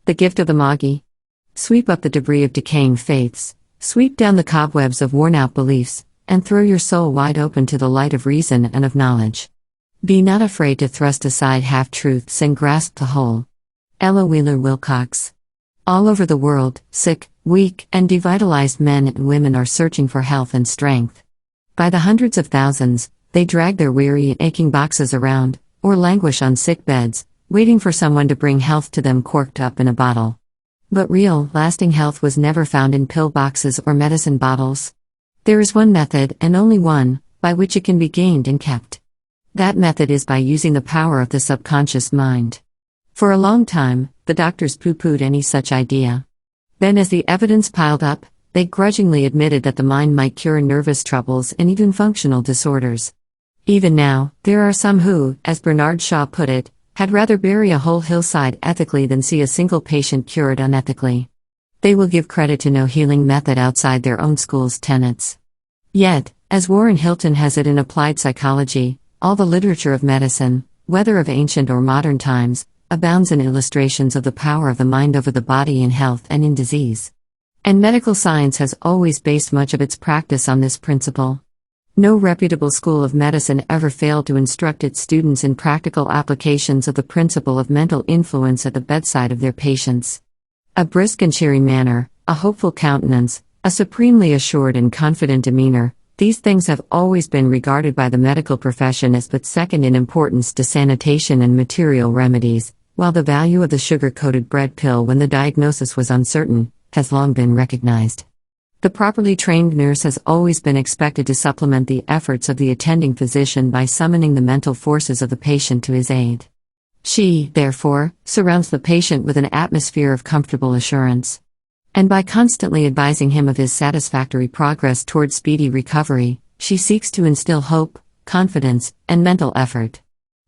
The gift of the Magi. Sweep up the debris of decaying faiths, sweep down the cobwebs of worn-out beliefs, and throw your soul wide open to the light of reason and of knowledge. Be not afraid to thrust aside half-truths and grasp the whole. Ella Wheeler Wilcox. All over the world, sick, weak, and devitalized men and women are searching for health and strength. By the hundreds of thousands, they drag their weary and aching boxes around, or languish on sick beds, waiting for someone to bring health to them corked up in a bottle. But real, lasting health was never found in pill boxes or medicine bottles. There is one method, and only one, by which it can be gained and kept. That method is by using the power of the subconscious mind. For a long time, the doctors pooh-poohed any such idea. Then as the evidence piled up, they grudgingly admitted that the mind might cure nervous troubles and even functional disorders. Even now, there are some who, as Bernard Shaw put it, had rather bury a whole hillside ethically than see a single patient cured unethically. They will give credit to no healing method outside their own school's tenets. Yet, as Warren Hilton has it in Applied Psychology, all the literature of medicine, whether of ancient or modern times, abounds in illustrations of the power of the mind over the body in health and in disease. And medical science has always based much of its practice on this principle. No reputable school of medicine ever failed to instruct its students in practical applications of the principle of mental influence at the bedside of their patients. A brisk and cheery manner, a hopeful countenance, a supremely assured and confident demeanor, these things have always been regarded by the medical profession as but second in importance to sanitation and material remedies, while the value of the sugar-coated bread pill when the diagnosis was uncertain, has long been recognized. The properly trained nurse has always been expected to supplement the efforts of the attending physician by summoning the mental forces of the patient to his aid. She, therefore, surrounds the patient with an atmosphere of comfortable assurance. And by constantly advising him of his satisfactory progress toward speedy recovery, she seeks to instill hope, confidence, and mental effort.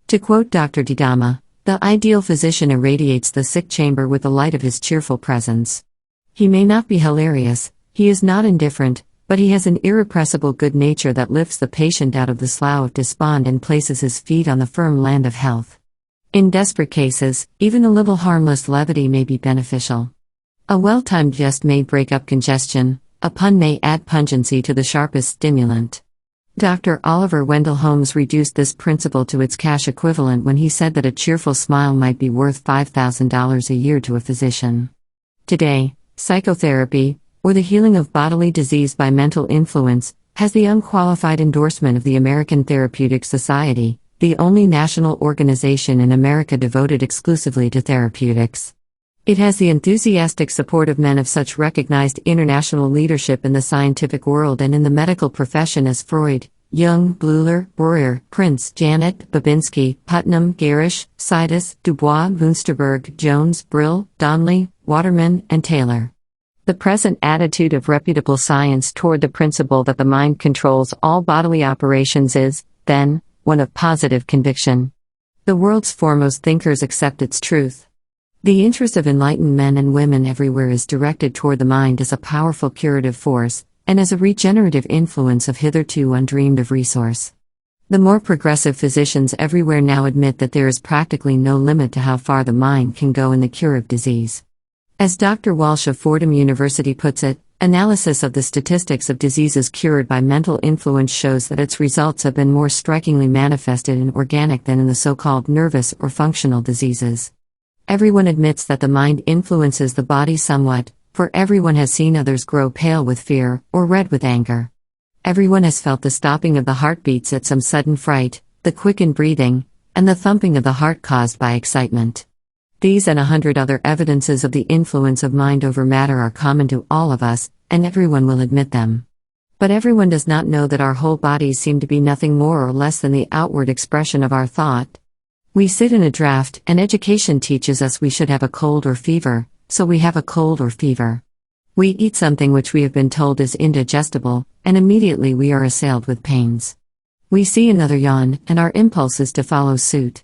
To quote Dr. Didama, the ideal physician irradiates the sick chamber with the light of his cheerful presence. He may not be hilarious, he is not indifferent, but he has an irrepressible good nature that lifts the patient out of the slough of despond and places his feet on the firm land of health. In desperate cases, even a little harmless levity may be beneficial. A well-timed jest may break up congestion, a pun may add pungency to the sharpest stimulant. Dr. Oliver Wendell Holmes reduced this principle to its cash equivalent when he said that a cheerful smile might be worth $5,000 a year to a physician. Today, psychotherapy, or the healing of bodily disease by mental influence, has the unqualified endorsement of the American Therapeutic Society, the only national organization in America devoted exclusively to therapeutics. It has the enthusiastic support of men of such recognized international leadership in the scientific world and in the medical profession as Freud, Jung, Bleuler, Breuer, Prince, Janet, Babinski, Putnam, Garish, Sidus, Dubois, Munsterberg, Jones, Brill, Donnelly, Waterman, and Taylor. The present attitude of reputable science toward the principle that the mind controls all bodily operations is, then, one of positive conviction. The world's foremost thinkers accept its truth. The interest of enlightened men and women everywhere is directed toward the mind as a powerful curative force, and as a regenerative influence of hitherto undreamed of resource. The more progressive physicians everywhere now admit that there is practically no limit to how far the mind can go in the cure of disease. As Dr. Walsh of Fordham University puts it, analysis of the statistics of diseases cured by mental influence shows that its results have been more strikingly manifested in organic than in the so-called nervous or functional diseases. Everyone admits that the mind influences the body somewhat, for everyone has seen others grow pale with fear, or red with anger. Everyone has felt the stopping of the heartbeats at some sudden fright, the quickened breathing, and the thumping of the heart caused by excitement. These and 100 other evidences of the influence of mind over matter are common to all of us, and everyone will admit them. But everyone does not know that our whole bodies seem to be nothing more or less than the outward expression of our thought. We sit in a draft, and education teaches us we should have a cold or fever, so we have a cold or fever. We eat something which we have been told is indigestible, and immediately we are assailed with pains. We see another yawn, and our impulse is to follow suit.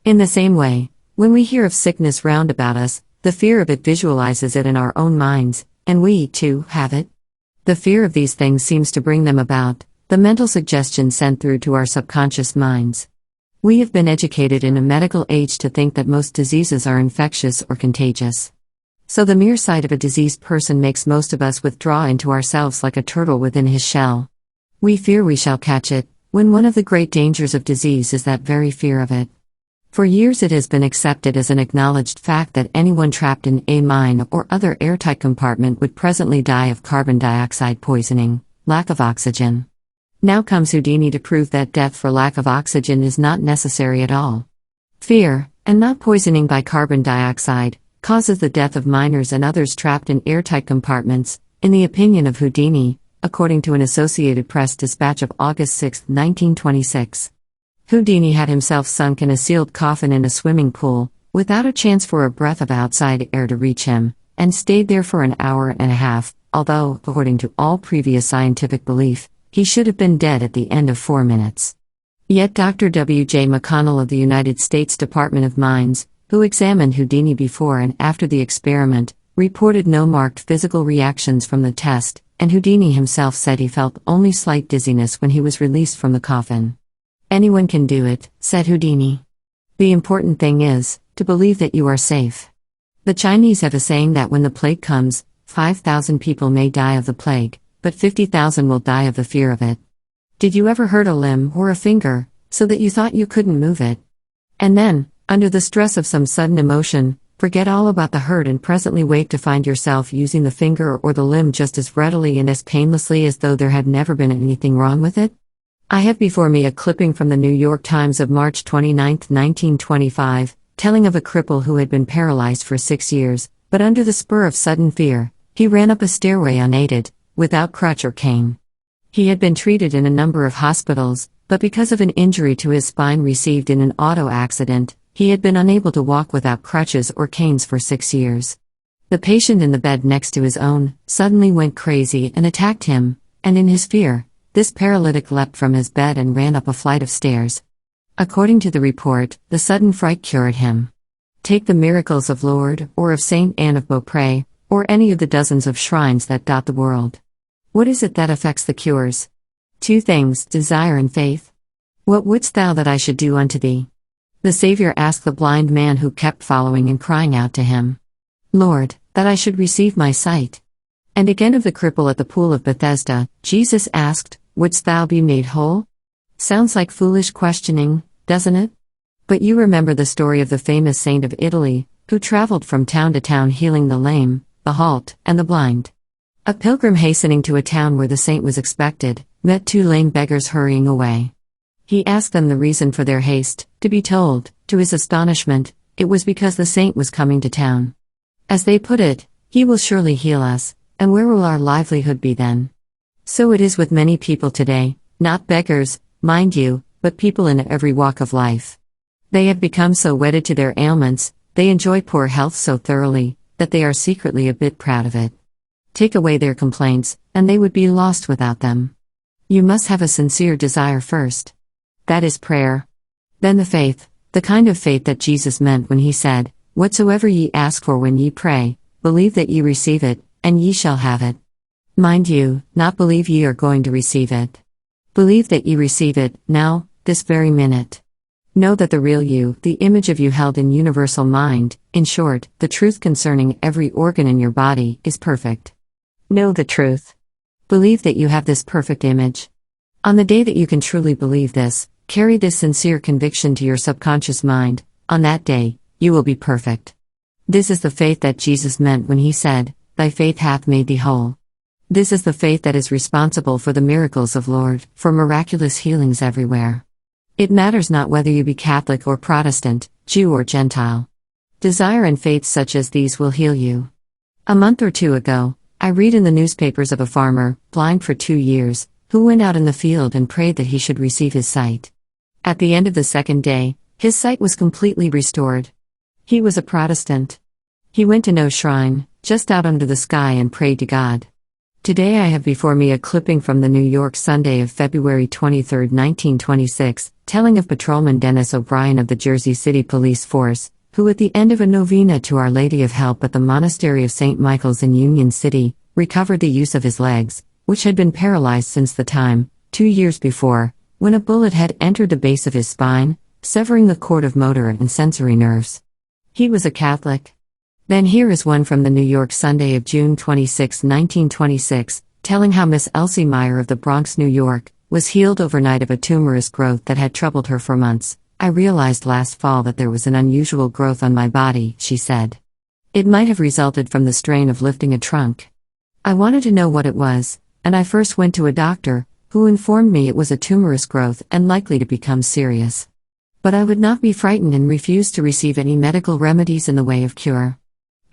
In the same way, when we hear of sickness round about us, the fear of it visualizes it in our own minds, and we, too, have it. The fear of these things seems to bring them about, the mental suggestion sent through to our subconscious minds. We have been educated in a medical age to think that most diseases are infectious or contagious. So the mere sight of a diseased person makes most of us withdraw into ourselves like a turtle within his shell. We fear we shall catch it, when one of the great dangers of disease is that very fear of it. For years it has been accepted as an acknowledged fact that anyone trapped in a mine or other airtight compartment would presently die of carbon dioxide poisoning, lack of oxygen. Now comes Houdini to prove that death for lack of oxygen is not necessary at all. Fear, and not poisoning by carbon dioxide, causes the death of miners and others trapped in airtight compartments, in the opinion of Houdini, according to an Associated Press dispatch of August 6, 1926. Houdini had himself sunk in a sealed coffin in a swimming pool, without a chance for a breath of outside air to reach him, and stayed there for an hour and a half, although, according to all previous scientific belief, he should have been dead at the end of 4 minutes. Yet Dr. W. J. McConnell of the United States Department of Mines, who examined Houdini before and after the experiment, reported no marked physical reactions from the test, and Houdini himself said he felt only slight dizziness when he was released from the coffin. "Anyone can do it," said Houdini. "The important thing is, to believe that you are safe." The Chinese have a saying that when the plague comes, 5,000 people may die of the plague, but 50,000 will die of the fear of it. Did you ever hurt a limb or a finger, so that you thought you couldn't move it? And then, under the stress of some sudden emotion, forget all about the hurt and presently wake to find yourself using the finger or the limb just as readily and as painlessly as though there had never been anything wrong with it? I have before me a clipping from the New York Times of March 29, 1925, telling of a cripple who had been paralyzed for 6 years, but under the spur of sudden fear, he ran up a stairway unaided, without crutch or cane. He had been treated in a number of hospitals, but because of an injury to his spine received in an auto accident, he had been unable to walk without crutches or canes for 6 years. The patient in the bed next to his own suddenly went crazy and attacked him, and in his fear, this paralytic leapt from his bed and ran up a flight of stairs. According to the report, the sudden fright cured him. Take the miracles of Lourdes, or of Saint Anne of Beaupré, or any of the dozens of shrines that dot the world. What is it that affects the cures? 2 things, desire and faith. What wouldst thou that I should do unto thee? The Savior asked the blind man who kept following and crying out to him. Lord, that I should receive my sight. And again of the cripple at the pool of Bethesda, Jesus asked, Wouldst thou be made whole? Sounds like foolish questioning, doesn't it? But you remember the story of the famous saint of Italy, who traveled from town to town healing the lame, the halt, and the blind. A pilgrim hastening to a town where the saint was expected, met 2 lame beggars hurrying away. He asked them the reason for their haste, to be told, to his astonishment, it was because the saint was coming to town. As they put it, he will surely heal us, and where will our livelihood be then? So it is with many people today, not beggars, mind you, but people in every walk of life. They have become so wedded to their ailments, they enjoy poor health so thoroughly, that they are secretly a bit proud of it. Take away their complaints, and they would be lost without them. You must have a sincere desire first. That is prayer. Then the faith, the kind of faith that Jesus meant when he said, Whatsoever ye ask for when ye pray, believe that ye receive it, and ye shall have it. Mind you, not believe ye are going to receive it. Believe that ye receive it, now, this very minute. Know that the real you, the image of you held in universal mind, in short, the truth concerning every organ in your body, is perfect. Know the truth. Believe that you have this perfect image. On the day that you can truly believe this, carry this sincere conviction to your subconscious mind, on that day, you will be perfect. This is the faith that Jesus meant when he said, Thy faith hath made thee whole. This is the faith that is responsible for the miracles of Lord, for miraculous healings everywhere. It matters not whether you be Catholic or Protestant, Jew or Gentile. Desire and faith such as these will heal you. A month or 2 ago, I read in the newspapers of a farmer, blind for 2 years, who went out in the field and prayed that he should receive his sight. At the end of the 2nd day, his sight was completely restored. He was a Protestant. He went to no shrine, just out under the sky and prayed to God. Today I have before me a clipping from the New York Sunday of February 23, 1926, telling of Patrolman Dennis O'Brien of the Jersey City Police Force, who at the end of a novena to Our Lady of Help at the Monastery of St. Michael's in Union City, recovered the use of his legs, which had been paralyzed since the time, 2 years before, when a bullet had entered the base of his spine, severing the cord of motor and sensory nerves. He was a Catholic. Then here is one from the New York Sunday of June 26, 1926, telling how Miss Elsie Meyer of the Bronx, New York, was healed overnight of a tumorous growth that had troubled her for months. I realized last fall that there was an unusual growth on my body, she said. It might have resulted from the strain of lifting a trunk. I wanted to know what it was, and I first went to a doctor, who informed me it was a tumorous growth and likely to become serious. But I would not be frightened and refused to receive any medical remedies in the way of cure.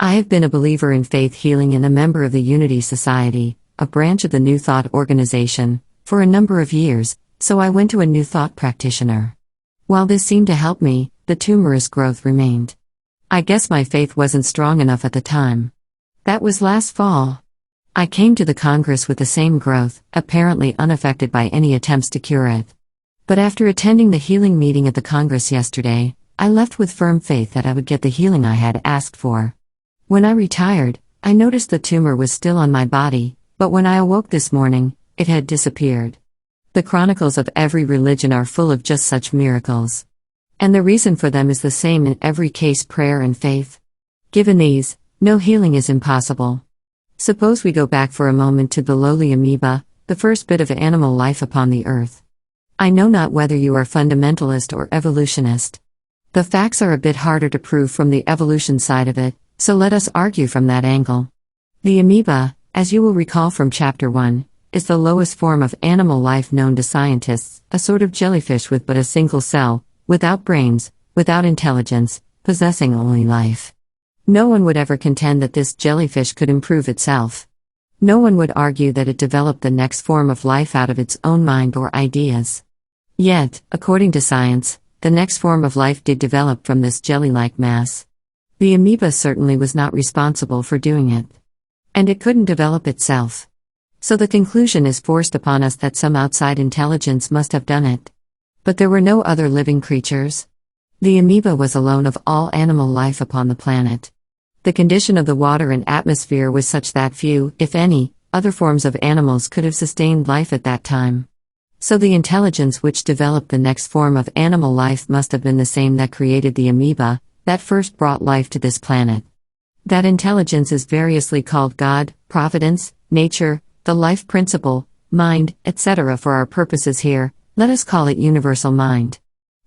I have been a believer in faith healing and a member of the Unity Society, a branch of the New Thought organization, for a number of years, so I went to a New Thought practitioner. While this seemed to help me, the tumorous growth remained. I guess my faith wasn't strong enough at the time. That was last fall. I came to the Congress with the same growth, apparently unaffected by any attempts to cure it. But after attending the healing meeting at the Congress yesterday, I left with firm faith that I would get the healing I had asked for. When I retired, I noticed the tumor was still on my body, but when I awoke this morning, it had disappeared. The chronicles of every religion are full of just such miracles. And the reason for them is the same in every case: prayer and faith. Given these, no healing is impossible. Suppose we go back for a moment to the lowly amoeba, the first bit of animal life upon the earth. I know not whether you are fundamentalist or evolutionist. The facts are a bit harder to prove from the evolution side of it, so let us argue from that angle. The amoeba, as you will recall from Chapter 1, is the lowest form of animal life known to scientists, a sort of jellyfish with but a single cell, without brains, without intelligence, possessing only life. No one would ever contend that this jellyfish could improve itself. No one would argue that it developed the next form of life out of its own mind or ideas. Yet, according to science, the next form of life did develop from this jelly-like mass. The amoeba certainly was not responsible for doing it. And it couldn't develop itself. So the conclusion is forced upon us that some outside intelligence must have done it. But there were no other living creatures. The amoeba was alone of all animal life upon the planet. The condition of the water and atmosphere was such that few, if any, other forms of animals could have sustained life at that time. So the intelligence which developed the next form of animal life must have been the same that created the amoeba, that first brought life to this planet. That intelligence is variously called God, Providence, Nature, the life principle, mind, etc. For our purposes here, let us call it universal mind.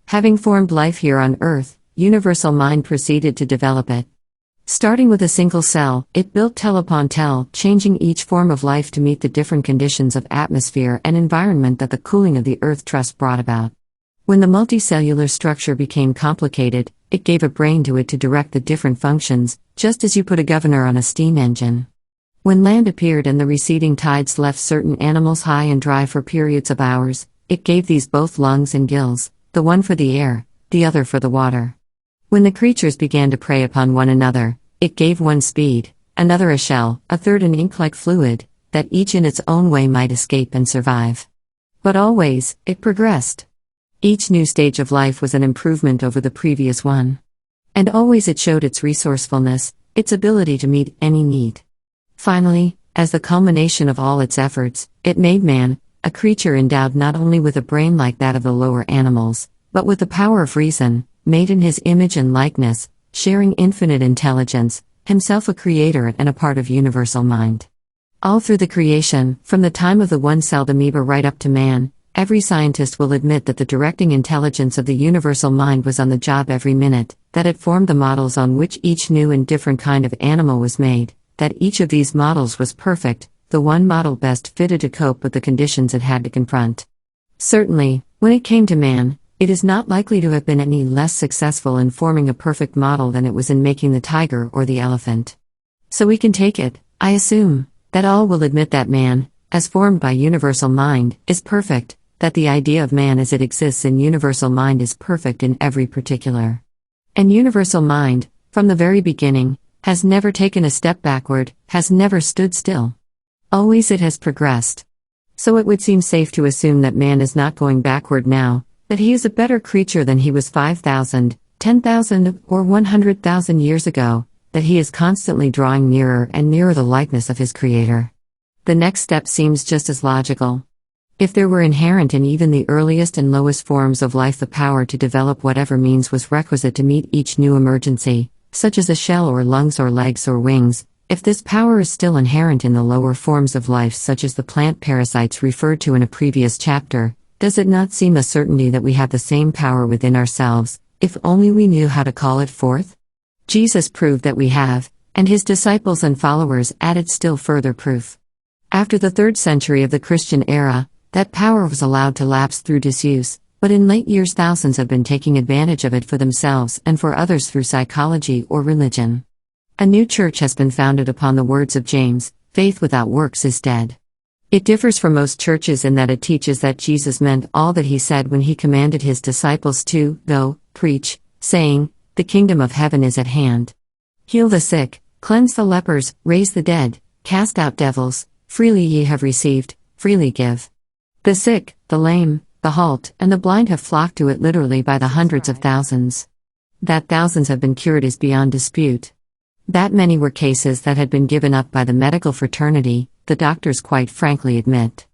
Having formed life here on Earth, universal mind proceeded to develop it. Starting with a single cell, it built tel upon tel, changing each form of life to meet the different conditions of atmosphere and environment that the cooling of the Earth Trust brought about. When the multicellular structure became complicated, it gave a brain to it to direct the different functions, just as you put a governor on a steam engine. When land appeared and the receding tides left certain animals high and dry for periods of hours, it gave these both lungs and gills, the one for the air, the other for the water. When the creatures began to prey upon one another, it gave one speed, another a shell, a third an ink-like fluid, that each in its own way might escape and survive. But always, it progressed. Each new stage of life was an improvement over the previous one. And always it showed its resourcefulness, its ability to meet any need. Finally, as the culmination of all its efforts, it made man, a creature endowed not only with a brain like that of the lower animals, but with the power of reason, made in his image and likeness, sharing infinite intelligence, himself a creator and a part of universal mind. All through the creation, from the time of the one-celled amoeba right up to man, every scientist will admit that the directing intelligence of the universal mind was on the job every minute, that it formed the models on which each new and different kind of animal was made, that each of these models was perfect, the one model best fitted to cope with the conditions it had to confront. Certainly, when it came to man, it is not likely to have been any less successful in forming a perfect model than it was in making the tiger or the elephant. So we can take it, I assume, that all will admit that man, as formed by universal mind, is perfect, that the idea of man as it exists in universal mind is perfect in every particular. And universal mind, from the very beginning, has never taken a step backward, has never stood still. Always it has progressed. So it would seem safe to assume that man is not going backward now, that he is a better creature than he was 5,000, 10,000, or 100,000 years ago, that he is constantly drawing nearer and nearer the likeness of his Creator. The next step seems just as logical. If there were inherent in even the earliest and lowest forms of life the power to develop whatever means was requisite to meet each new emergency, such as a shell or lungs or legs or wings, if this power is still inherent in the lower forms of life such as the plant parasites referred to in a previous chapter, does it not seem a certainty that we have the same power within ourselves, if only we knew how to call it forth? Jesus proved that we have, and his disciples and followers added still further proof. After the 3rd century of the Christian era, that power was allowed to lapse through disuse, but in late years thousands have been taking advantage of it for themselves and for others through psychology or religion. A new church has been founded upon the words of James, "Faith without works is dead." It differs from most churches in that it teaches that Jesus meant all that he said when he commanded his disciples to go, preach, saying, "The kingdom of heaven is at hand. Heal the sick, cleanse the lepers, raise the dead, cast out devils, freely ye have received, freely give." The sick, the lame, the halt, and the blind have flocked to it literally by the hundreds of thousands. That thousands have been cured is beyond dispute. That many were cases that had been given up by the medical fraternity, the doctors quite frankly admit.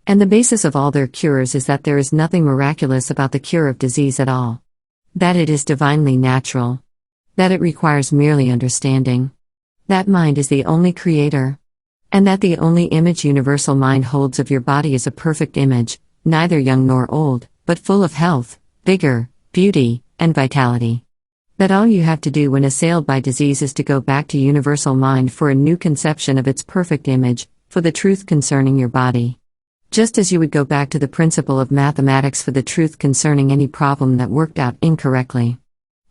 And the basis of all their cures is that there is nothing miraculous about the cure of disease at all. That it is divinely natural. That it requires merely understanding. That mind is the only creator. And that the only image universal mind holds of your body is a perfect image, neither young nor old, but full of health, vigor, beauty, and vitality. That all you have to do when assailed by disease is to go back to universal mind for a new conception of its perfect image, for the truth concerning your body. Just as you would go back to the principle of mathematics for the truth concerning any problem that worked out incorrectly.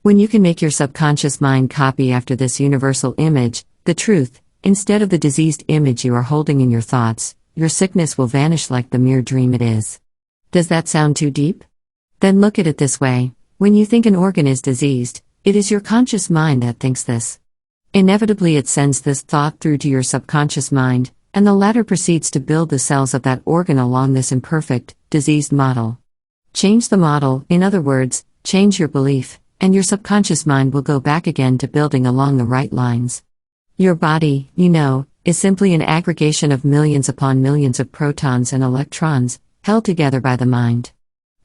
When you can make your subconscious mind copy after this universal image, the truth, instead of the diseased image you are holding in your thoughts, your sickness will vanish like the mere dream it is. Does that sound too deep? Then look at it this way: when you think an organ is diseased, it is your conscious mind that thinks this. Inevitably it sends this thought through to your subconscious mind, and the latter proceeds to build the cells of that organ along this imperfect, diseased model. Change the model, in other words, change your belief, and your subconscious mind will go back again to building along the right lines. Your body, you know, is simply an aggregation of millions upon millions of protons and electrons, held together by the mind.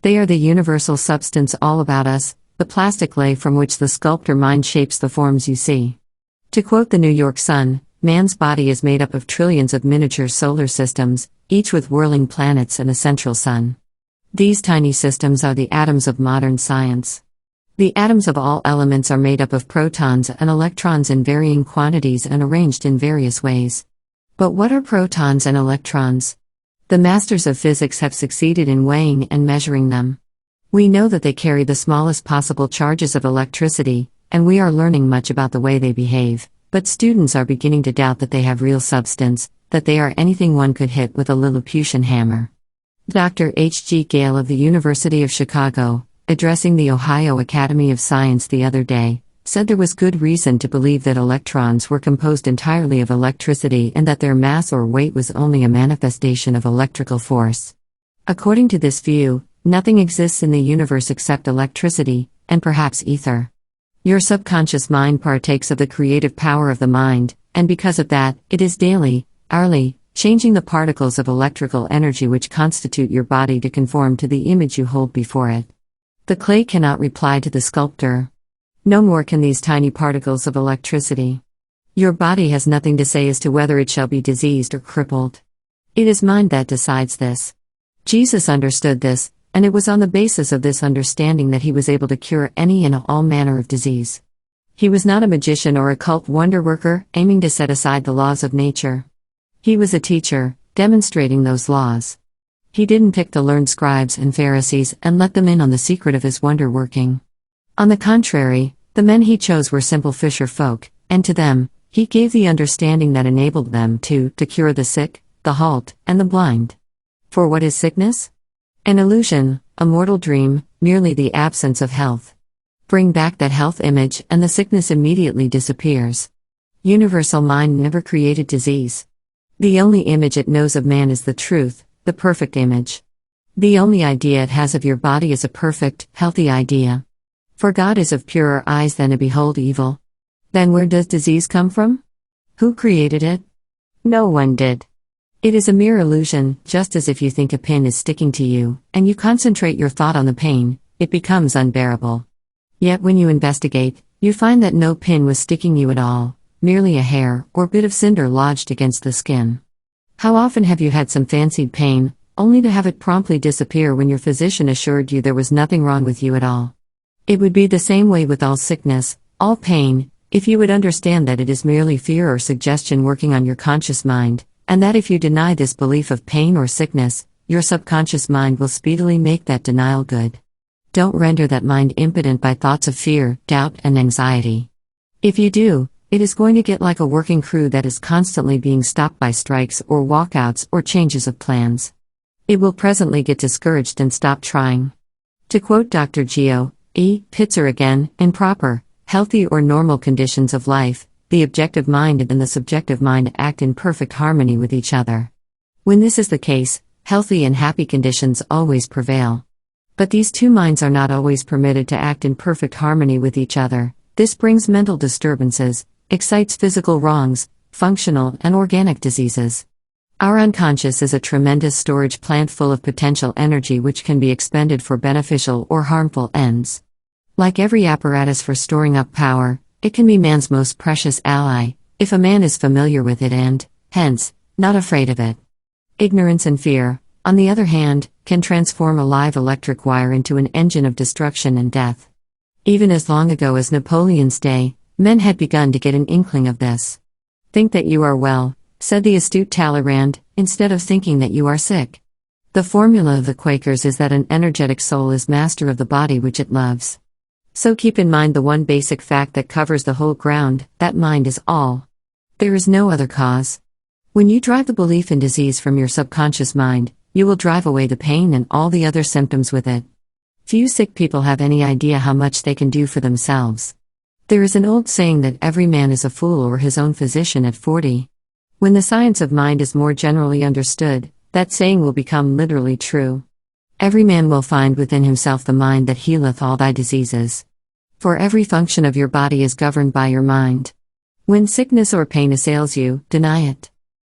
They are the universal substance all about us, the plastic clay from which the sculptor mind shapes the forms you see. To quote the New York Sun, man's body is made up of trillions of miniature solar systems, each with whirling planets and a central sun. These tiny systems are the atoms of modern science. The atoms of all elements are made up of protons and electrons in varying quantities and arranged in various ways. But what are protons and electrons? The masters of physics have succeeded in weighing and measuring them. We know that they carry the smallest possible charges of electricity, and we are learning much about the way they behave, but students are beginning to doubt that they have real substance, that they are anything one could hit with a Lilliputian hammer. Dr. H. G. Gale of the University of Chicago, addressing the Ohio Academy of Science the other day, said there was good reason to believe that electrons were composed entirely of electricity and that their mass or weight was only a manifestation of electrical force. According to this view, nothing exists in the universe except electricity, and perhaps ether. Your subconscious mind partakes of the creative power of the mind, and because of that, it is daily, hourly, changing the particles of electrical energy which constitute your body to conform to the image you hold before it. The clay cannot reply to the sculptor. No more can these tiny particles of electricity. Your body has nothing to say as to whether it shall be diseased or crippled. It is mind that decides this. Jesus understood this, and it was on the basis of this understanding that he was able to cure any and all manner of disease. He was not a magician or occult wonder worker, aiming to set aside the laws of nature. He was a teacher, demonstrating those laws. He didn't pick the learned scribes and Pharisees and let them in on the secret of his wonder working. On the contrary, the men he chose were simple fisher folk, and to them, he gave the understanding that enabled them to cure the sick, the halt, and the blind. For what is sickness? An illusion, a mortal dream, merely the absence of health. Bring back that health image and the sickness immediately disappears. Universal mind never created disease. The only image it knows of man is the truth, the perfect image. The only idea it has of your body is a perfect, healthy idea. For God is of purer eyes than to behold evil. Then where does disease come from? Who created it? No one did. It is a mere illusion, just as if you think a pin is sticking to you, and you concentrate your thought on the pain, it becomes unbearable. Yet when you investigate, You find that no pin was sticking you at all, merely a hair or bit of cinder lodged against the skin. How often have you had some fancied pain, only to have it promptly disappear when your physician assured you there was nothing wrong with you at all? It would be the same way with all sickness, all pain, if you would understand that it is merely fear or suggestion working on your conscious mind, and that if you deny this belief of pain or sickness, your subconscious mind will speedily make that denial good. Don't render that mind impotent by thoughts of fear, doubt, and anxiety. If you do, it is going to get like a working crew that is constantly being stopped by strikes or walkouts or changes of plans. It will presently get discouraged and stop trying. To quote Dr. Geo. E. Pitzer again, in proper, healthy or normal conditions of life, the objective mind and the subjective mind act in perfect harmony with each other. When this is the case, healthy and happy conditions always prevail. But these two minds are not always permitted to act in perfect harmony with each other. This brings mental disturbances, excites physical wrongs, functional and organic diseases. Our unconscious is a tremendous storage plant full of potential energy which can be expended for beneficial or harmful ends. Like every apparatus for storing up power, it can be man's most precious ally, if a man is familiar with it and, hence, not afraid of it. Ignorance and fear, on the other hand, can transform a live electric wire into an engine of destruction and death. Even as long ago as Napoleon's day, men had begun to get an inkling of this. Think that you are well, said the astute Talleyrand, instead of thinking that you are sick. The formula of the Quakers is that an energetic soul is master of the body which it loves. So keep in mind the one basic fact that covers the whole ground, that mind is all. There is no other cause. When you drive the belief in disease from your subconscious mind, you will drive away the pain and all the other symptoms with it. Few sick people have any idea how much they can do for themselves. There is an old saying that every man is a fool or his own physician at 40. When the science of mind is more generally understood, that saying will become literally true. Every man will find within himself the mind that healeth all thy diseases. For every function of your body is governed by your mind. When sickness or pain assails you, deny it.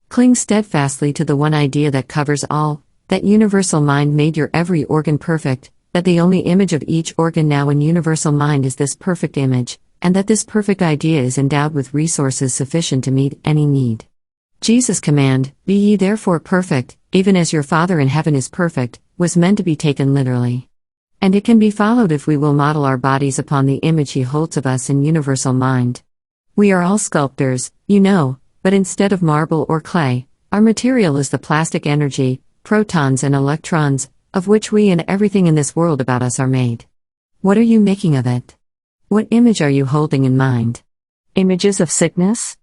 Cling steadfastly to the one idea that covers all, that universal mind made your every organ perfect, that the only image of each organ now in universal mind is this perfect image, and that this perfect idea is endowed with resources sufficient to meet any need. Jesus' command, "Be ye therefore perfect, even as your Father in heaven is perfect," was meant to be taken literally. And it can be followed if we will model our bodies upon the image He holds of us in universal mind. We are all sculptors, you know, but instead of marble or clay, our material is the plastic energy, protons and electrons, of which we and everything in this world about us are made. What are you making of it? What image are you holding in mind? Images of sickness?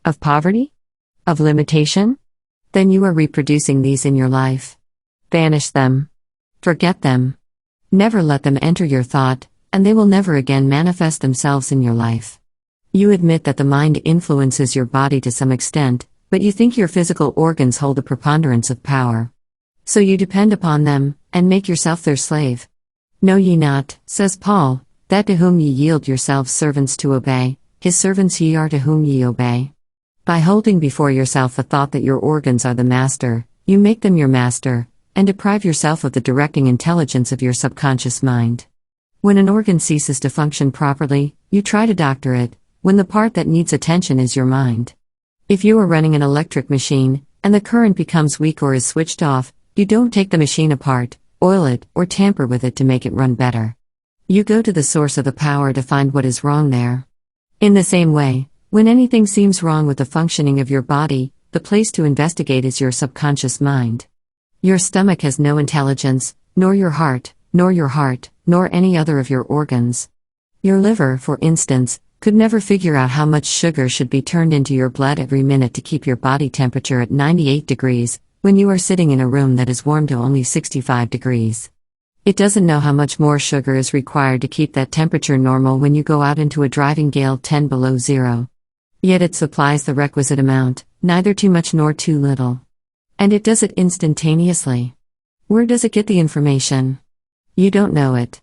Of poverty? Of limitation? Then you are reproducing these in your life. Banish them. Forget them. Never let them enter your thought, and they will never again manifest themselves in your life. You admit that the mind influences your body to some extent, but you think your physical organs hold a preponderance of power. So you depend upon them, and make yourself their slave. Know ye not, says Paul, that to whom ye yield yourselves servants to obey, his servants ye are to whom ye obey. By holding before yourself the thought that your organs are the master, you make them your master, and deprive yourself of the directing intelligence of your subconscious mind. When an organ ceases to function properly, you try to doctor it, when the part that needs attention is your mind. If you are running an electric machine, and the current becomes weak or is switched off, you don't take the machine apart, oil it, or tamper with it to make it run better. You go to the source of the power to find what is wrong there. In the same way, when anything seems wrong with the functioning of your body, the place to investigate is your subconscious mind. Your stomach has no intelligence, nor your heart, nor any other of your organs. Your liver, for instance, could never figure out how much sugar should be turned into your blood every minute to keep your body temperature at 98 degrees, when you are sitting in a room that is warm to only 65 degrees. It doesn't know how much more sugar is required to keep that temperature normal when you go out into a driving gale 10 below zero. Yet it supplies the requisite amount, neither too much nor too little. And it does it instantaneously. Where does it get the information? You don't know it.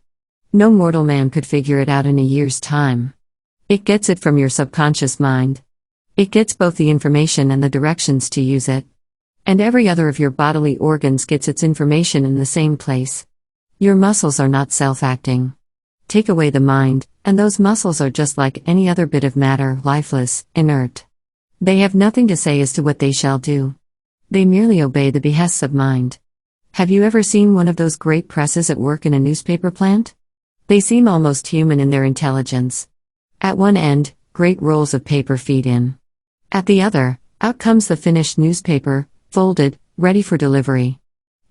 No mortal man could figure it out in a year's time. It gets it from your subconscious mind. It gets both the information and the directions to use it. And every other of your bodily organs gets its information in the same place. Your muscles are not self-acting. Take away the mind, and those muscles are just like any other bit of matter, lifeless, inert. They have nothing to say as to what they shall do. They merely obey the behests of mind. Have you ever seen one of those great presses at work in a newspaper plant? They seem almost human in their intelligence. At one end, great rolls of paper feed in. At the other, out comes the finished newspaper, folded, ready for delivery.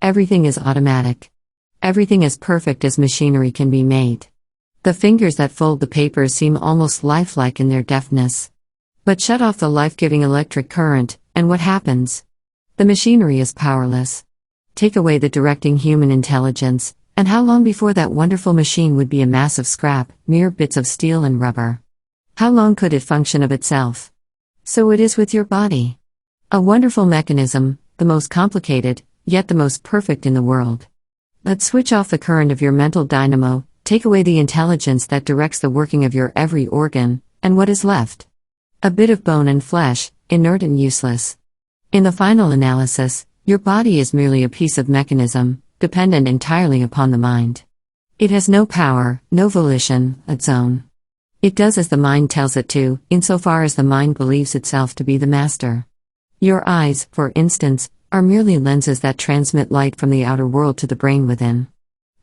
Everything is automatic. Everything as perfect as machinery can be made. The fingers that fold the papers seem almost lifelike in their deftness. But shut off the life-giving electric current, and what happens? The machinery is powerless. Take away the directing human intelligence, and how long before that wonderful machine would be a mass of scrap, mere bits of steel and rubber? How long could it function of itself? So it is with your body. A wonderful mechanism, the most complicated, yet the most perfect in the world. But switch off the current of your mental dynamo, take away the intelligence that directs the working of your every organ, and what is left? A bit of bone and flesh, inert and useless. In the final analysis, your body is merely a piece of mechanism, dependent entirely upon the mind. It has no power, no volition, its own. It does as the mind tells it to, insofar as the mind believes itself to be the master. Your eyes, for instance, are merely lenses that transmit light from the outer world to the brain within.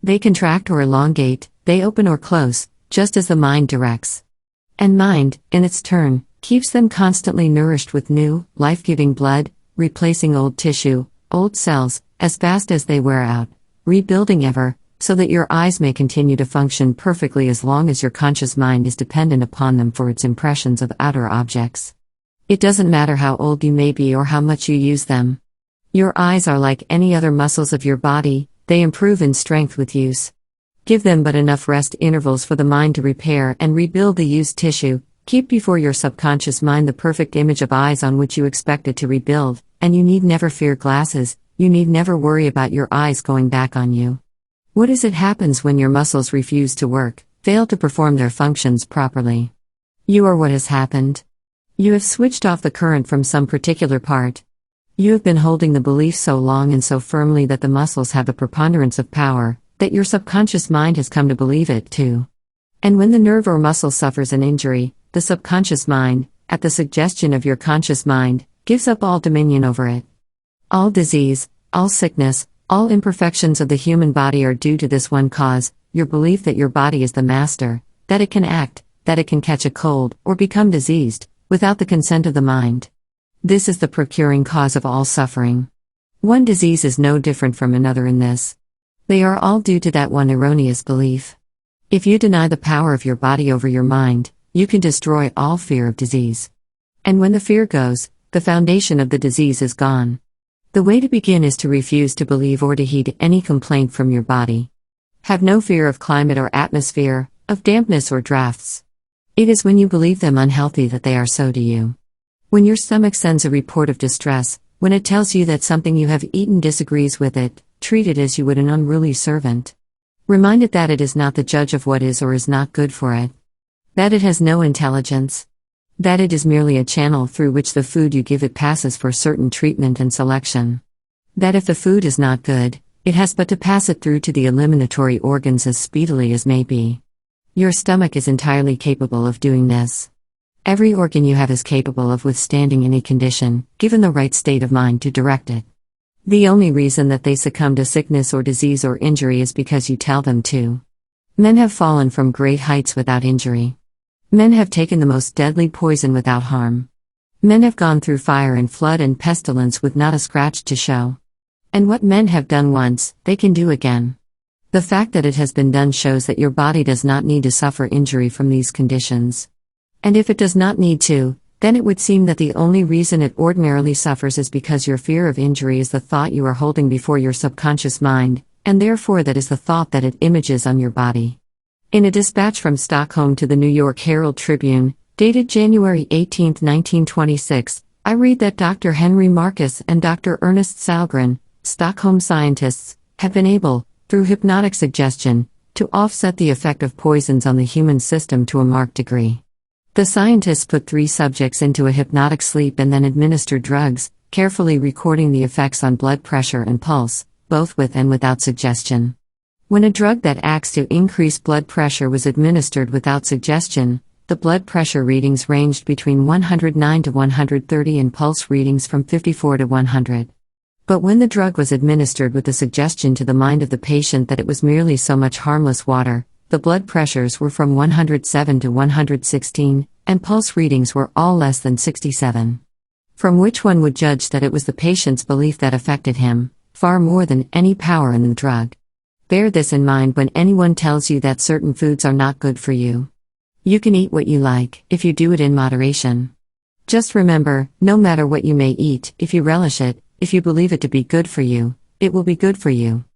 They contract or elongate, they open or close, just as the mind directs. And mind, in its turn, keeps them constantly nourished with new, life-giving blood, replacing old tissue, old cells, as fast as they wear out, rebuilding ever, so that your eyes may continue to function perfectly as long as your conscious mind is dependent upon them for its impressions of outer objects. It doesn't matter how old you may be or how much you use them. Your eyes are like any other muscles of your body, they improve in strength with use. Give them but enough rest intervals for the mind to repair and rebuild the used tissue, keep before your subconscious mind the perfect image of eyes on which you expect it to rebuild, and you need never fear glasses, you need never worry about your eyes going back on you. What is it happens when your muscles refuse to work, fail to perform their functions properly? You are what has happened. You have switched off the current from some particular part. You have been holding the belief so long and so firmly that the muscles have the preponderance of power, that your subconscious mind has come to believe it too. And when the nerve or muscle suffers an injury, the subconscious mind, at the suggestion of your conscious mind, gives up all dominion over it. All disease, all sickness, all imperfections of the human body are due to this one cause, your belief that your body is the master, that it can act, that it can catch a cold, or become diseased, without the consent of the mind. This is the procuring cause of all suffering. One disease is no different from another in this. They are all due to that one erroneous belief. If you deny the power of your body over your mind, you can destroy all fear of disease. And when the fear goes, the foundation of the disease is gone. The way to begin is to refuse to believe or to heed any complaint from your body. Have no fear of climate or atmosphere, of dampness or drafts. It is when you believe them unhealthy that they are so to you. When your stomach sends a report of distress, when it tells you that something you have eaten disagrees with it, treat it as you would an unruly servant. Remind it that it is not the judge of what is or is not good for it. That it has no intelligence. That it is merely a channel through which the food you give it passes for certain treatment and selection. That if the food is not good, it has but to pass it through to the eliminatory organs as speedily as may be. Your stomach is entirely capable of doing this. Every organ you have is capable of withstanding any condition, given the right state of mind to direct it. The only reason that they succumb to sickness or disease or injury is because you tell them to. Men have fallen from great heights without injury. Men have taken the most deadly poison without harm. Men have gone through fire and flood and pestilence with not a scratch to show. And what men have done once, they can do again. The fact that it has been done shows that your body does not need to suffer injury from these conditions. And if it does not need to, then it would seem that the only reason it ordinarily suffers is because your fear of injury is the thought you are holding before your subconscious mind, and therefore that is the thought that it images on your body. In a dispatch from Stockholm to the New York Herald Tribune, dated January 18, 1926, I read that Dr. Henry Marcus and Dr. Ernest Salgren, Stockholm scientists, have been able, through hypnotic suggestion, to offset the effect of poisons on the human system to a marked degree. The scientists put 3 subjects into a hypnotic sleep and then administered drugs, carefully recording the effects on blood pressure and pulse, both with and without suggestion. When a drug that acts to increase blood pressure was administered without suggestion, the blood pressure readings ranged between 109 to 130 and pulse readings from 54 to 100. But when the drug was administered with the suggestion to the mind of the patient that it was merely so much harmless water, the blood pressures were from 107 to 116, and pulse readings were all less than 67. From which one would judge that it was the patient's belief that affected him, far more than any power in the drug. Bear this in mind when anyone tells you that certain foods are not good for you. You can eat what you like, if you do it in moderation. Just remember, no matter what you may eat, if you relish it, if you believe it to be good for you, it will be good for you.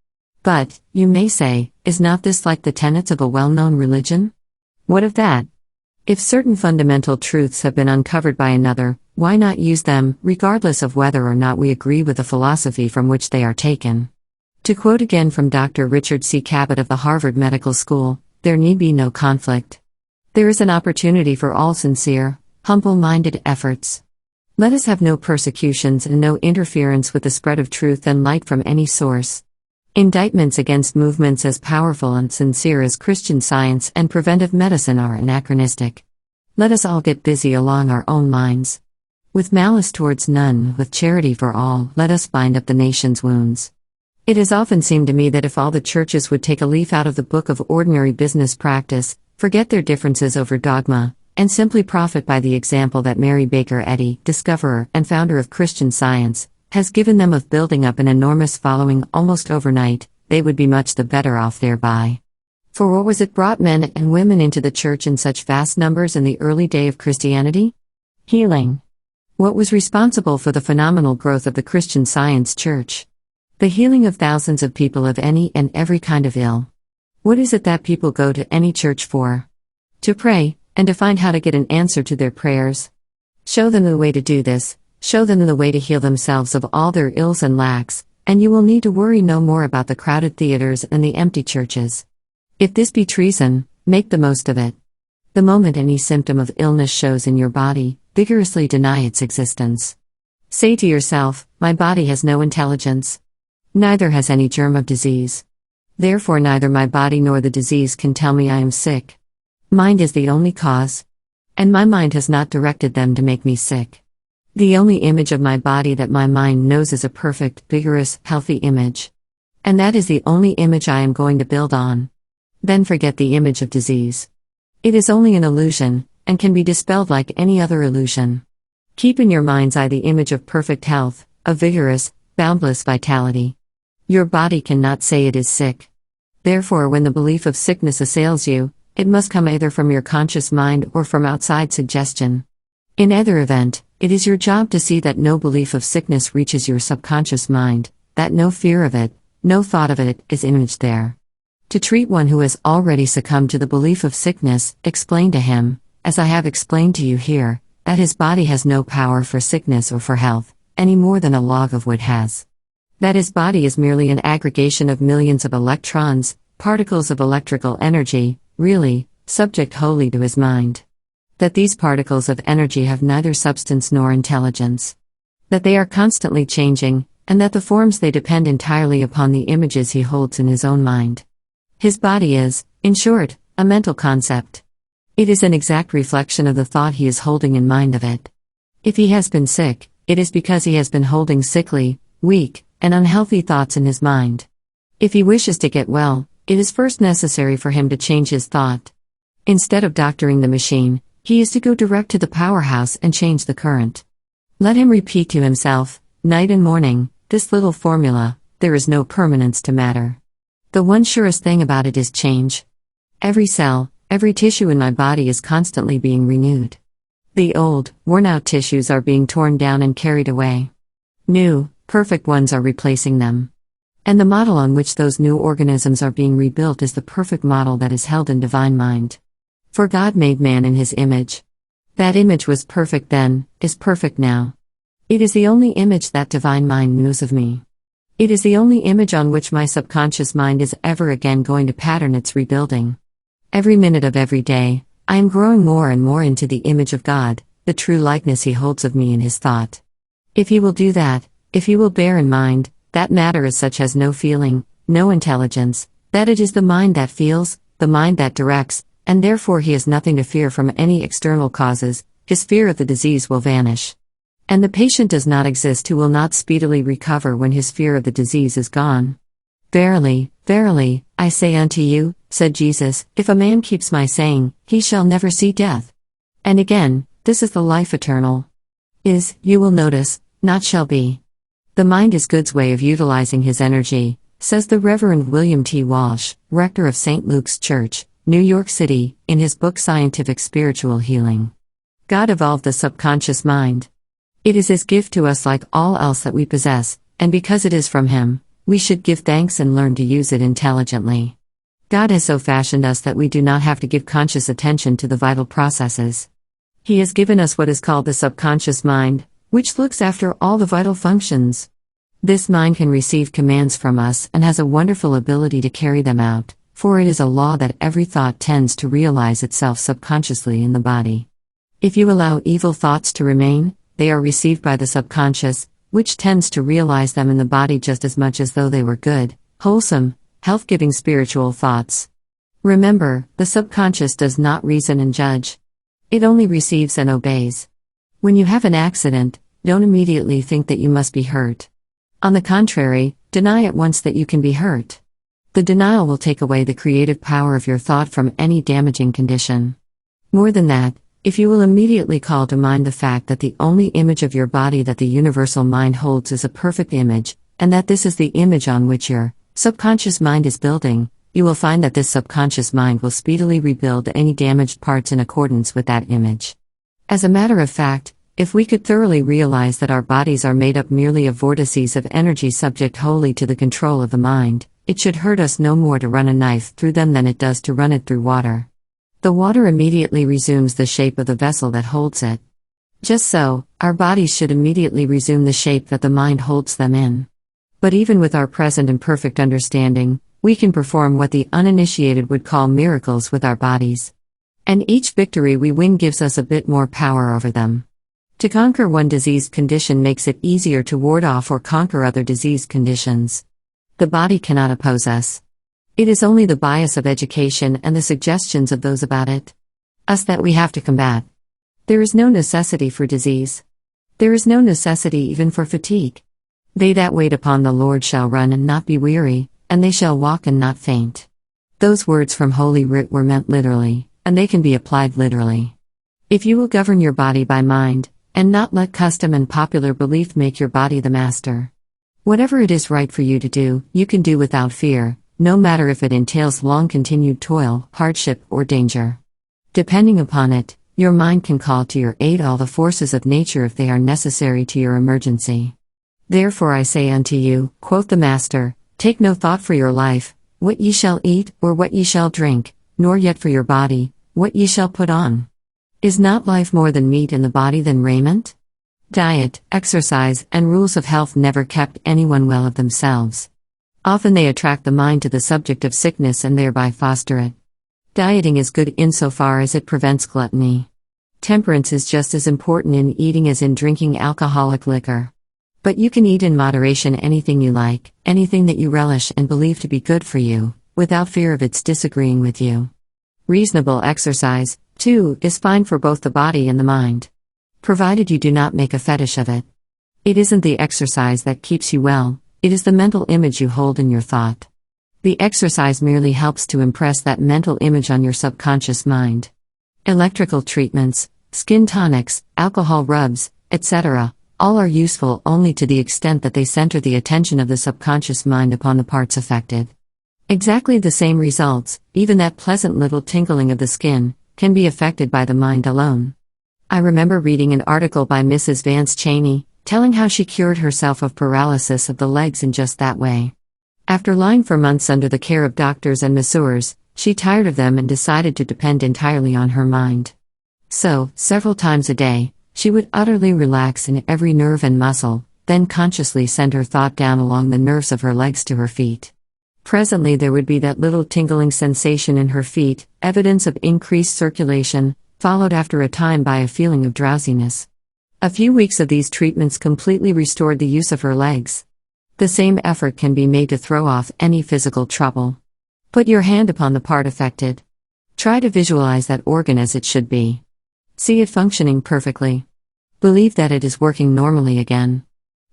But, you may say, is not this like the tenets of a well-known religion? What of that? If certain fundamental truths have been uncovered by another, why not use them, regardless of whether or not we agree with the philosophy from which they are taken? To quote again from Dr. Richard C. Cabot of the Harvard Medical School, there need be no conflict. There is an opportunity for all sincere, humble-minded efforts. Let us have no persecutions and no interference with the spread of truth and light from any source. Indictments against movements as powerful and sincere as Christian Science and preventive medicine are anachronistic. Let us all get busy along our own lines. With malice towards none, with charity for all, let us bind up the nation's wounds. It has often seemed to me that if all the churches would take a leaf out of the book of ordinary business practice, forget their differences over dogma, and simply profit by the example that Mary Baker Eddy, discoverer and founder of Christian Science, has given them of building up an enormous following almost overnight, they would be much the better off thereby. For what was it brought men and women into the church in such vast numbers in the early day of Christianity? Healing. What was responsible for the phenomenal growth of the Christian Science church? The healing of thousands of people of any and every kind of ill. What is it that people go to any church for? To pray, and to find how to get an answer to their prayers. Show them the way to do this, show them the way to heal themselves of all their ills and lacks, and you will need to worry no more about the crowded theaters and the empty churches. If this be treason, make the most of it. The moment any symptom of illness shows in your body, vigorously deny its existence. Say to yourself, my body has no intelligence. Neither has any germ of disease. Therefore neither my body nor the disease can tell me I am sick. Mind is the only cause. And my mind has not directed them to make me sick. The only image of my body that my mind knows is a perfect, vigorous, healthy image. And that is the only image I am going to build on. Then forget the image of disease. It is only an illusion, and can be dispelled like any other illusion. Keep in your mind's eye the image of perfect health, of vigorous, boundless vitality. Your body cannot say it is sick. Therefore, when the belief of sickness assails you, it must come either from your conscious mind or from outside suggestion. In either event, it is your job to see that no belief of sickness reaches your subconscious mind, that no fear of it, no thought of it, is imaged there. To treat one who has already succumbed to the belief of sickness, explain to him, as I have explained to you here, that his body has no power for sickness or for health, any more than a log of wood has. That his body is merely an aggregation of millions of electrons, particles of electrical energy, really, subject wholly to his mind. That these particles of energy have neither substance nor intelligence. That they are constantly changing, and that the forms they depend entirely upon the images he holds in his own mind. His body is, in short, a mental concept. It is an exact reflection of the thought he is holding in mind of it. If he has been sick, it is because he has been holding sickly, weak, and unhealthy thoughts in his mind. If he wishes to get well, it is first necessary for him to change his thought. Instead of doctoring the machine, he is to go direct to the powerhouse and change the current. Let him repeat to himself, night and morning, this little formula: there is no permanence to matter. The one surest thing about it is change. Every cell, every tissue in my body is constantly being renewed. The old, worn-out tissues are being torn down and carried away. New, perfect ones are replacing them. And the model on which those new organisms are being rebuilt is the perfect model that is held in divine mind. For God made man in his image. That image was perfect then, is perfect now. It is the only image that divine mind knows of me. It is the only image on which my subconscious mind is ever again going to pattern its rebuilding. Every minute of every day, I am growing more and more into the image of God, the true likeness he holds of me in his thought. If he will do that, if he will bear in mind, that matter as such has no feeling, no intelligence, That it is the mind that feels, the mind that directs, and therefore he has nothing to fear from any external causes, his fear of the disease will vanish. And the patient does not exist who will not speedily recover when his fear of the disease is gone. Verily, verily, I say unto you, said Jesus, if a man keeps my saying, he shall never see death. And again, this is the life eternal. Is, you will notice, not shall be. The mind is God's way of utilizing his energy, says the Reverend William T. Walsh, rector of St. Luke's Church, New York City, in his book Scientific Spiritual Healing. God evolved the subconscious mind. It is his gift to us like all else that we possess, and because it is from him, we should give thanks and learn to use it intelligently. God has so fashioned us that we do not have to give conscious attention to the vital processes. He has given us what is called the subconscious mind, which looks after all the vital functions. This mind can receive commands from us and has a wonderful ability to carry them out, for it is a law that every thought tends to realize itself subconsciously in the body. If you allow evil thoughts to remain, they are received by the subconscious, which tends to realize them in the body just as much as though they were good, wholesome, health-giving spiritual thoughts. Remember, the subconscious does not reason and judge. It only receives and obeys. When you have an accident, don't immediately think that you must be hurt. On the contrary, deny at once that you can be hurt. The denial will take away the creative power of your thought from any damaging condition. More than that, if you will immediately call to mind the fact that the only image of your body that the universal mind holds is a perfect image, and that this is the image on which your subconscious mind is building, you will find that this subconscious mind will speedily rebuild any damaged parts in accordance with that image. As a matter of fact, if we could thoroughly realize that our bodies are made up merely of vortices of energy subject wholly to the control of the mind, it should hurt us no more to run a knife through them than it does to run it through water. The water immediately resumes the shape of the vessel that holds it. Just so, our bodies should immediately resume the shape that the mind holds them in. But even with our present and perfect understanding, we can perform what the uninitiated would call miracles with our bodies. And each victory we win gives us a bit more power over them. To conquer one diseased condition makes it easier to ward off or conquer other diseased conditions. The body cannot oppose us. It is only the bias of education and the suggestions of those about it, us, that we have to combat. There is no necessity for disease. There is no necessity even for fatigue. They that wait upon the Lord shall run and not be weary, and they shall walk and not faint. Those words from Holy Writ were meant literally, and they can be applied literally. If you will govern your body by mind, and not let custom and popular belief make your body the master. Whatever it is right for you to do, you can do without fear, no matter if it entails long-continued toil, hardship, or danger. Depending upon it, your mind can call to your aid all the forces of nature if they are necessary to your emergency. Therefore I say unto you, quoth the Master, take no thought for your life, what ye shall eat, or what ye shall drink, nor yet for your body, what ye shall put on. Is not life more than meat, and the body than raiment? Diet, exercise, and rules of health never kept anyone well of themselves. Often they attract the mind to the subject of sickness and thereby foster it. Dieting is good insofar as it prevents gluttony. Temperance is just as important in eating as in drinking alcoholic liquor. But you can eat in moderation anything you like, anything that you relish and believe to be good for you, without fear of its disagreeing with you. Reasonable exercise, too, is fine for both the body and the mind. Provided you do not make a fetish of it. It isn't the exercise that keeps you well, it is the mental image you hold in your thought. The exercise merely helps to impress that mental image on your subconscious mind. Electrical treatments, skin tonics, alcohol rubs, etc., all are useful only to the extent that they center the attention of the subconscious mind upon the parts affected. Exactly the same results, even that pleasant little tingling of the skin, can be affected by the mind alone. I remember reading an article by Mrs. Vance Cheney, telling how she cured herself of paralysis of the legs in just that way. After lying for months under the care of doctors and masseurs, she tired of them and decided to depend entirely on her mind. So, several times a day, she would utterly relax in every nerve and muscle, then consciously send her thought down along the nerves of her legs to her feet. Presently there would be that little tingling sensation in her feet, evidence of increased circulation, followed after a time by a feeling of drowsiness. A few weeks of these treatments completely restored the use of her legs. The same effort can be made to throw off any physical trouble. Put your hand upon the part affected. Try to visualize that organ as it should be. See it functioning perfectly. Believe that it is working normally again.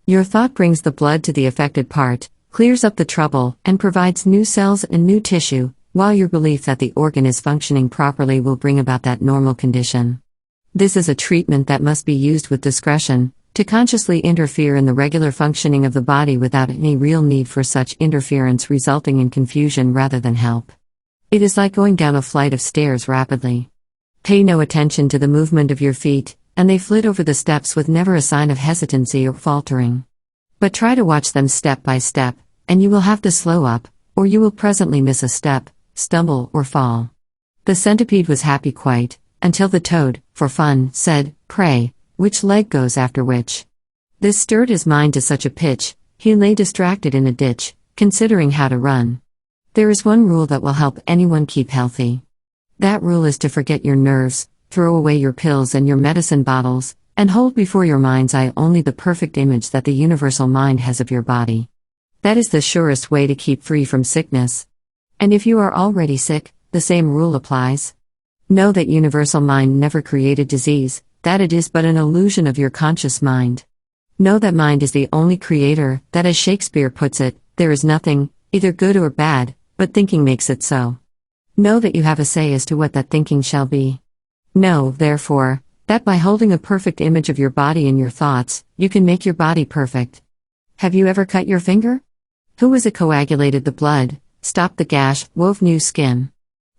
Your thought brings the blood to the affected part, clears up the trouble, and provides new cells and new tissue, while your belief that the organ is functioning properly will bring about that normal condition. This is a treatment that must be used with discretion, to consciously interfere in the regular functioning of the body without any real need for such interference, resulting in confusion rather than help. It is like going down a flight of stairs rapidly. Pay no attention to the movement of your feet, and they flit over the steps with never a sign of hesitancy or faltering. But try to watch them step by step, and you will have to slow up, or you will presently miss a step, stumble, or fall. The centipede was happy quite, until the toad, for fun, said, "Pray, which leg goes after which?" This stirred his mind to such a pitch, he lay distracted in a ditch, considering how to run. There is one rule that will help anyone keep healthy. That rule is to forget your nerves, throw away your pills and your medicine bottles, and hold before your mind's eye only the perfect image that the universal mind has of your body. That is the surest way to keep free from sickness. And if you are already sick, the same rule applies. Know that universal mind never created disease, that it is but an illusion of your conscious mind. Know that mind is the only creator, that as Shakespeare puts it, there is nothing, either good or bad, but thinking makes it so. Know that you have a say as to what that thinking shall be. Know, therefore, that by holding a perfect image of your body in your thoughts, you can make your body perfect. Have you ever cut your finger? Who was it coagulated the blood, stopped the gash, wove new skin?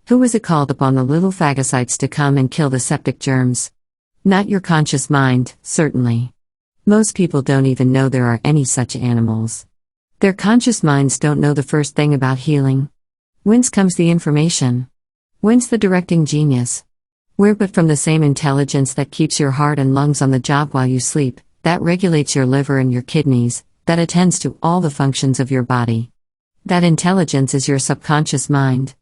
Who was it called upon the little phagocytes to come and kill the septic germs? Not your conscious mind, certainly. Most people don't even know there are any such animals. Their conscious minds don't know the first thing about healing. Whence comes the information? Whence the directing genius? Where but from the same intelligence that keeps your heart and lungs on the job while you sleep, that regulates your liver and your kidneys, that attends to all the functions of your body. That intelligence is your subconscious mind.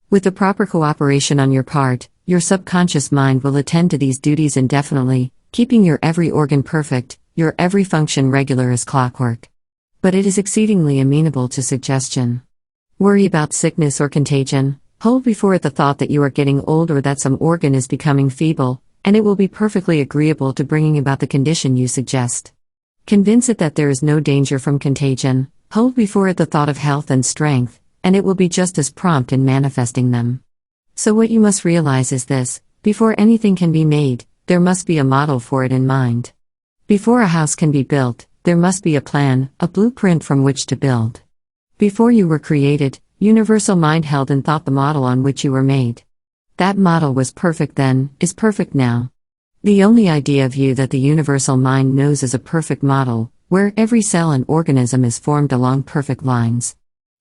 With the proper cooperation on your part, your subconscious mind will attend to these duties indefinitely, keeping your every organ perfect, your every function regular as clockwork. But it is exceedingly amenable to suggestion. Worry about sickness or contagion, hold before it the thought that you are getting old or that some organ is becoming feeble, and it will be perfectly agreeable to bringing about the condition you suggest. Convince it that there is no danger from contagion, hold before it the thought of health and strength, and it will be just as prompt in manifesting them. So what you must realize is this: before anything can be made, there must be a model for it in mind. Before a house can be built, there must be a plan, a blueprint from which to build. Before you were created, universal mind held in thought the model on which you were made. That model was perfect then, is perfect now. The only idea of you that the universal mind knows is a perfect model, where every cell and organism is formed along perfect lines.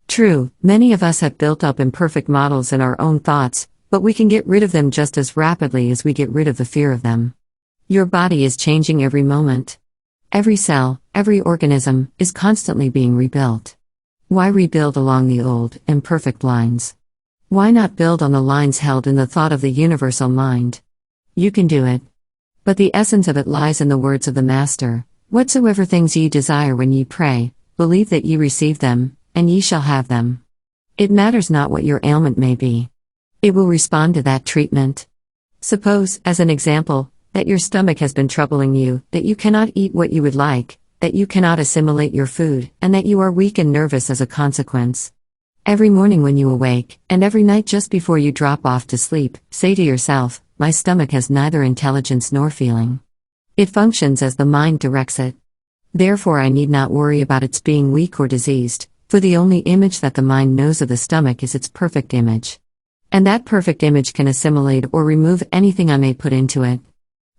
True, many of us have built up imperfect models in our own thoughts, but we can get rid of them just as rapidly as we get rid of the fear of them. Your body is changing every moment. Every cell, every organism, is constantly being rebuilt. Why rebuild along the old, imperfect lines? Why not build on the lines held in the thought of the universal mind? You can do it. But the essence of it lies in the words of the Master: "Whatsoever things ye desire when ye pray, believe that ye receive them, and ye shall have them." It matters not what your ailment may be. It will respond to that treatment. Suppose, as an example, that your stomach has been troubling you, that you cannot eat what you would like, that you cannot assimilate your food, and that you are weak and nervous as a consequence. Every morning when you awake, and every night just before you drop off to sleep, say to yourself, "My stomach has neither intelligence nor feeling. It functions as the mind directs it. Therefore I need not worry about its being weak or diseased, for the only image that the mind knows of the stomach is its perfect image. And that perfect image can assimilate or remove anything I may put into it.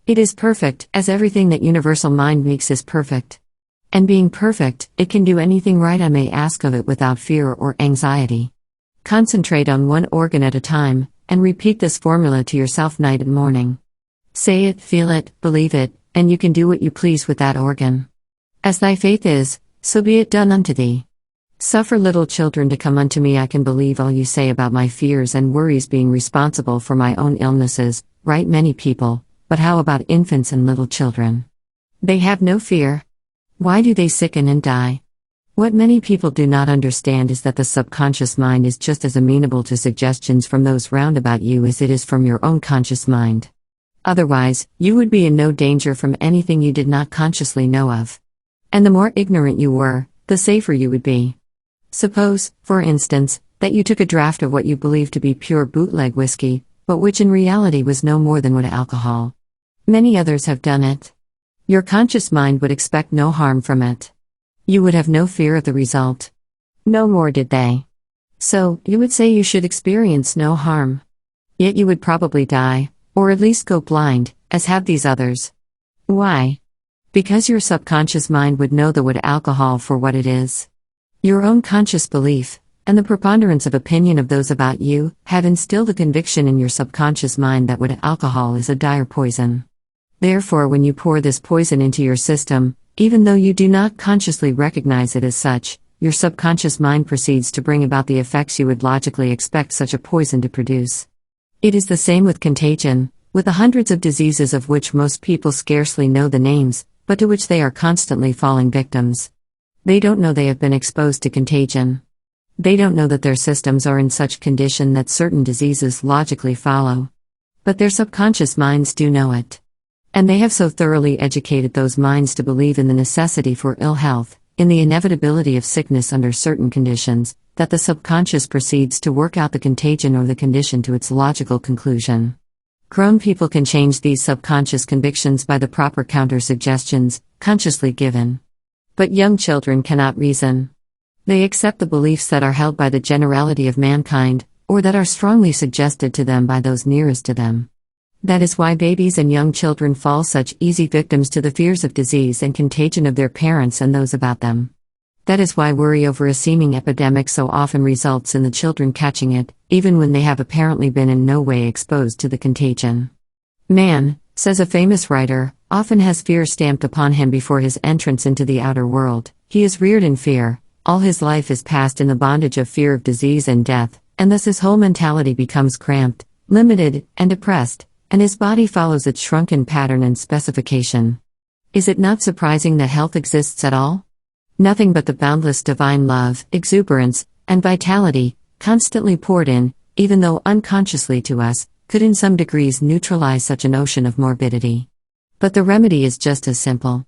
It is perfect, as everything that universal mind makes is perfect. And being perfect, it can do anything right I may ask of it without fear or anxiety." Concentrate on one organ at a time, and repeat this formula to yourself night and morning. Say it, feel it, believe it, and you can do what you please with that organ. As thy faith is, so be it done unto thee. Suffer little children to come unto me. I can believe all you say about my fears and worries being responsible for my own illnesses, write many people, but how about infants and little children? They have no fear. Why do they sicken and die? What many people do not understand is that the subconscious mind is just as amenable to suggestions from those round about you as it is from your own conscious mind. Otherwise, you would be in no danger from anything you did not consciously know of. And the more ignorant you were, the safer you would be. Suppose, for instance, that you took a draught of what you believed to be pure bootleg whiskey, but which in reality was no more than wood alcohol. Many others have done it. Your conscious mind would expect no harm from it. You would have no fear of the result. No more did they. So, you would say you should experience no harm. Yet you would probably die, or at least go blind, as have these others. Why? Because your subconscious mind would know the wood alcohol for what it is. Your own conscious belief, and the preponderance of opinion of those about you, have instilled a conviction in your subconscious mind that wood alcohol is a dire poison. Therefore, when you pour this poison into your system, even though you do not consciously recognize it as such, your subconscious mind proceeds to bring about the effects you would logically expect such a poison to produce. It is the same with contagion, with the hundreds of diseases of which most people scarcely know the names, but to which they are constantly falling victims. They don't know they have been exposed to contagion. They don't know that their systems are in such condition that certain diseases logically follow. But their subconscious minds do know it. And they have so thoroughly educated those minds to believe in the necessity for ill health, in the inevitability of sickness under certain conditions, that the subconscious proceeds to work out the contagion or the condition to its logical conclusion. Grown people can change these subconscious convictions by the proper counter-suggestions, consciously given. But young children cannot reason. They accept the beliefs that are held by the generality of mankind, or that are strongly suggested to them by those nearest to them. That is why babies and young children fall such easy victims to the fears of disease and contagion of their parents and those about them. That is why worry over a seeming epidemic so often results in the children catching it, even when they have apparently been in no way exposed to the contagion. Man, says a famous writer, often has fear stamped upon him before his entrance into the outer world. He is reared in fear, all his life is passed in the bondage of fear of disease and death, and thus his whole mentality becomes cramped, limited, and depressed, and his body follows its shrunken pattern and specification. Is it not surprising that health exists at all? Nothing but the boundless divine love, exuberance, and vitality, constantly poured in, even though unconsciously to us, could in some degrees neutralize such an ocean of morbidity. But the remedy is just as simple.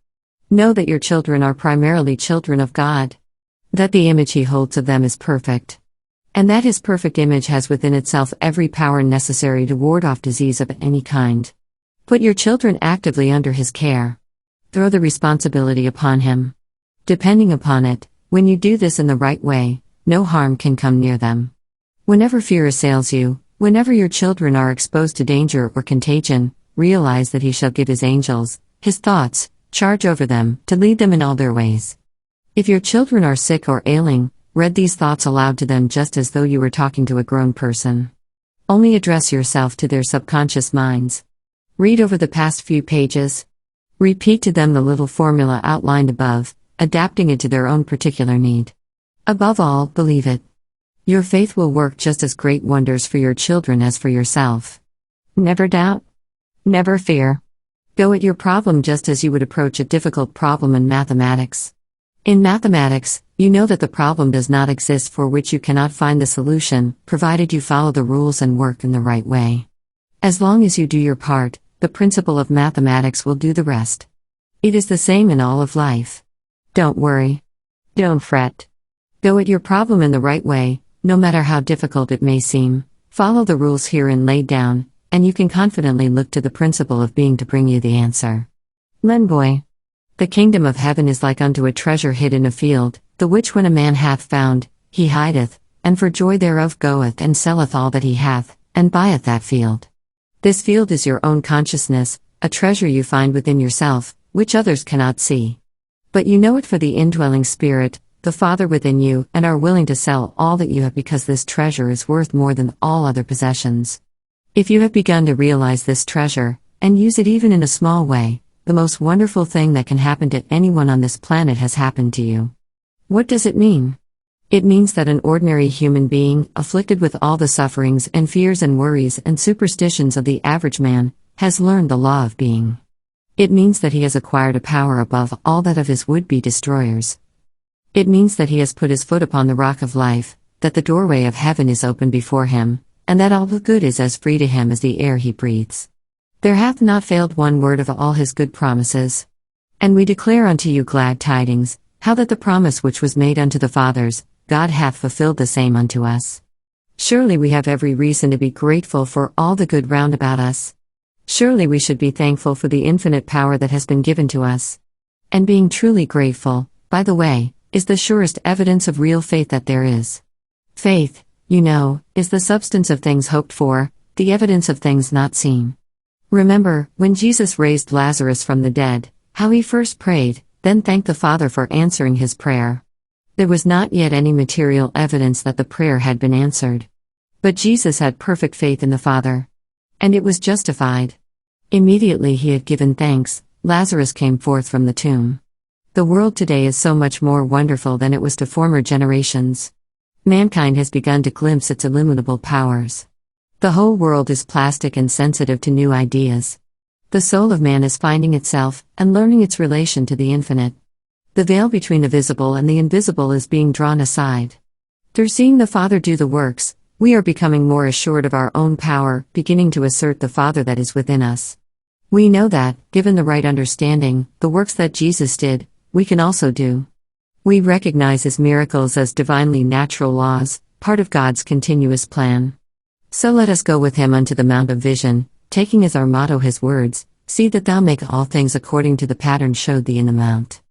Know that your children are primarily children of God. That the image He holds of them is perfect. And that His perfect image has within itself every power necessary to ward off disease of any kind. Put your children actively under His care. Throw the responsibility upon Him. Depending upon it, when you do this in the right way, no harm can come near them. Whenever fear assails you, whenever your children are exposed to danger or contagion, realize that He shall give His angels, His thoughts, charge over them, to lead them in all their ways. If your children are sick or ailing, read these thoughts aloud to them just as though you were talking to a grown person. Only address yourself to their subconscious minds. Read over the past few pages. Repeat to them the little formula outlined above, adapting it to their own particular need. Above all, believe it. Your faith will work just as great wonders for your children as for yourself. Never doubt. Never fear. Go at your problem just as you would approach a difficult problem in mathematics. In mathematics, you know that the problem does not exist for which you cannot find the solution, provided you follow the rules and work in the right way. As long as you do your part, the principle of mathematics will do the rest. It is the same in all of life. Don't worry. Don't fret. Go at your problem in the right way, no matter how difficult it may seem. Follow the rules herein laid down, and you can confidently look to the principle of being to bring you the answer. Boy. The kingdom of heaven is like unto a treasure hid in a field, the which when a man hath found, he hideth, and for joy thereof goeth and selleth all that he hath, and buyeth that field. This field is your own consciousness, a treasure you find within yourself, which others cannot see. But you know it for the indwelling Spirit, the Father within you, and are willing to sell all that you have because this treasure is worth more than all other possessions. If you have begun to realize this treasure, and use it even in a small way, the most wonderful thing that can happen to anyone on this planet has happened to you. What does it mean? It means that an ordinary human being, afflicted with all the sufferings and fears and worries and superstitions of the average man, has learned the law of being. It means that he has acquired a power above all that of his would-be destroyers. It means that he has put his foot upon the rock of life, that the doorway of heaven is open before him, and that all the good is as free to him as the air he breathes. There hath not failed one word of all his good promises. And we declare unto you glad tidings, how that the promise which was made unto the fathers, God hath fulfilled the same unto us. Surely we have every reason to be grateful for all the good round about us. Surely we should be thankful for the infinite power that has been given to us. And being truly grateful, by the way, is the surest evidence of real faith that there is. Faith, you know, is the substance of things hoped for, the evidence of things not seen. Remember, when Jesus raised Lazarus from the dead, how he first prayed, then thanked the Father for answering his prayer. There was not yet any material evidence that the prayer had been answered. But Jesus had perfect faith in the Father. And it was justified. Immediately he had given thanks, Lazarus came forth from the tomb. The world today is so much more wonderful than it was to former generations. Mankind has begun to glimpse its illimitable powers. The whole world is plastic and sensitive to new ideas. The soul of man is finding itself, and learning its relation to the infinite. The veil between the visible and the invisible is being drawn aside. Through seeing the Father do the works, we are becoming more assured of our own power, beginning to assert the Father that is within us. We know that, given the right understanding, the works that Jesus did, we can also do. We recognize his miracles as divinely natural laws, part of God's continuous plan. So let us go with him unto the Mount of Vision, taking as our motto his words, "See that thou make all things according to the pattern showed thee in the mount."